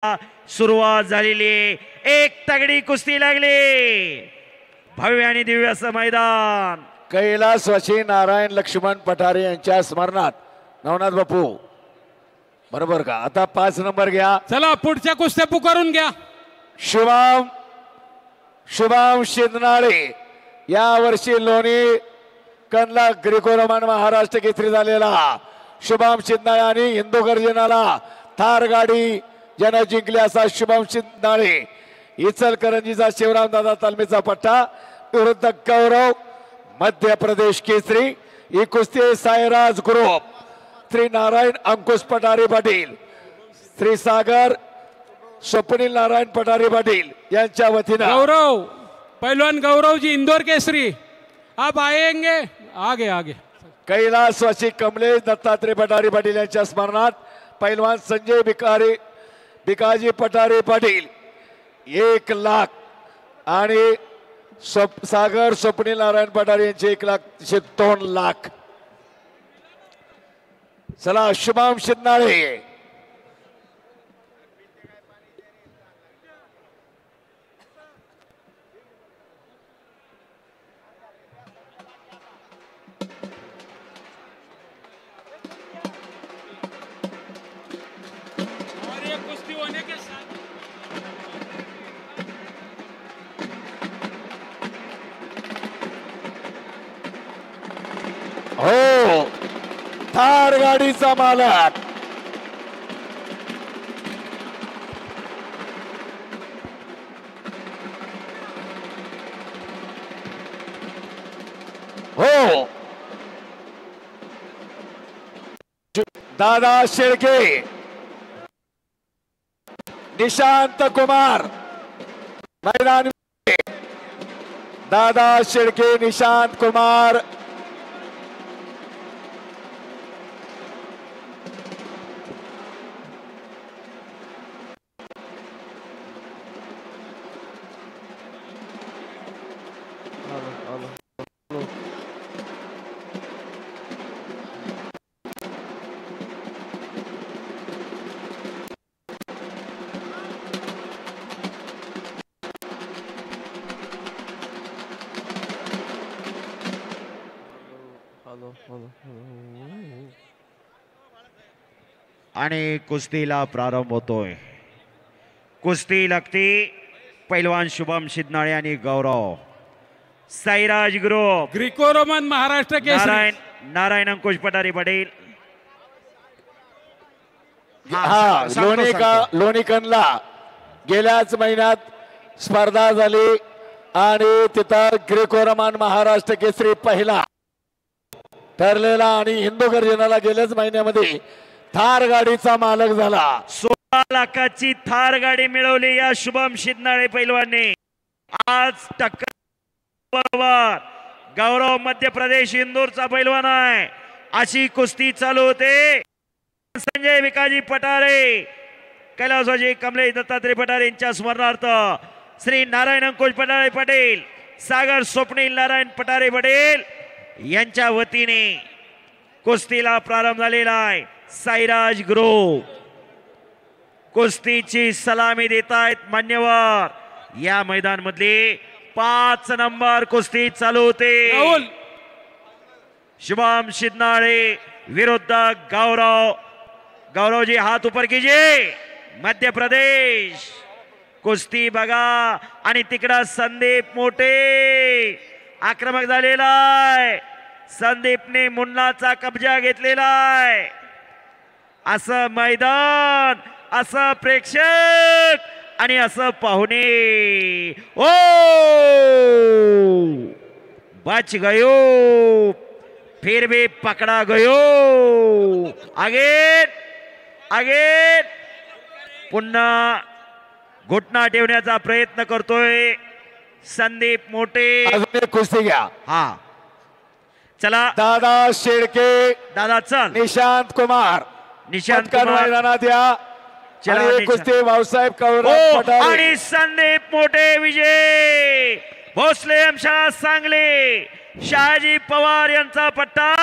सुरुवात झालेली एक तगडी कुस्ती लागली भव्य आणि दिव्य असं मैदान कैलासवासी नारायण लक्ष्मण पठारे यांच्या स्मरणात नवनाथ बापू बरोबर का आता 5 नंबर घ्या चला पुढच्या कुस्त्या पुकारून घ्या शुभम शिंदनाळे या वर्षी लोणी कनला ग्रेको रोमन महाराष्ट्र केसरी झालेला शुभम शिंदनाळे आणि हिंदू गर्जनाला थार गाडी ज्यानं जिंकली असा शुभम शिंदनाळे इचलकरंजीचा शिवराम दादा तालमीचा पट्टा विरुद्ध गौरव मध्य प्रदेश केसरी ही कुस्ती साईराज ग्रुप श्री नारायण अंकुश पठारे पाटील श्री सागर स्वप्नील नारायण पठारे पाटील यांच्या वतीने गौरव पहलवान गौरव जी इंदौर केसरी आप आएंगे आगे आगे कैलासवासी कमलेश दत्तात्रय पठारे पाटील यांच्या स्मरणात पहलवान संजय भिकाजी पठारे पाटील 1 लाख आणि सागर स्वप्नील नारायण पठारे यांचे 1 लाख 2 लाख चला शुभम शिंदनाळे हो थार गाडीचा मालक हो दादा शेळके निशांत कुमार मैदान दादा शेळके निशांत कुमार आणि कुस्तीला प्रारंभ होतोय कुस्ती लागते पैलवान शुभम शिंदनाळे आणि Gaurav Sairaj group Greco Roman Maharashtra Kesari Narayan Ankush Pathare Patil लोणीकनला गेल्याच महिन्यात स्पर्धा झाली आणि तिथं ग्रेको रोमन महाराष्ट्र केसरी पहिला ठरलेला आणि हिंदू गर्जनाला गेल्याच महिन्यामध्ये थार गाडीचा मालक झाला 16 लाखाची थार गाडी मिळवली या शुभम शिंदनाळे पैलवानने आज टक्कर बरोबर गौरव मध्य प्रदेश इंदोरचा पैलवान आहे अशी कुस्ती चालू होते संजय भिकाजी पठारे कैलासवासी कमलेश दत्तात्रय पठारे यांच्या स्मरणार्थ श्री नारायण अंकुश पठारे पाटील सागर स्वप्नील नारायण पठारे पाटील यांच्या वतीने कुस्तीला प्रारंभ झालेला आहे साईराज ग्रुप कुस्तीची सलामी देत आहेत मान्यवर या मैदान मधली 5 नंबर कुस्ती चालू होते शुभम शिंदनाळे विरुद्ध गौरव जी हाथ ऊपर कीजिए मध्य प्रदेश कुस्ती बघा आणि तिकडा संदीप मोठे आक्रमक झालेला आहे संदीपने मुन्नाचा कब्जा घेतलेला आहे असं मैदान असं प्रेक्षक आणि असं पाहुणे ओ बच गयो फिर भी पकड़ा गयो आगे आगे पुन्हा घुटना ठेवण्याचा प्रयत्न करतोय संदीप मोठे कुस्ती घ्या हा चला दादा शेळके दादा चल निशांत कुमार मैदानात या चला कुस्ती भाऊसाहेब आणि संदीप मोठे विजय भोसले शाळा सांगली शहाजी पवार यांचा पट्टा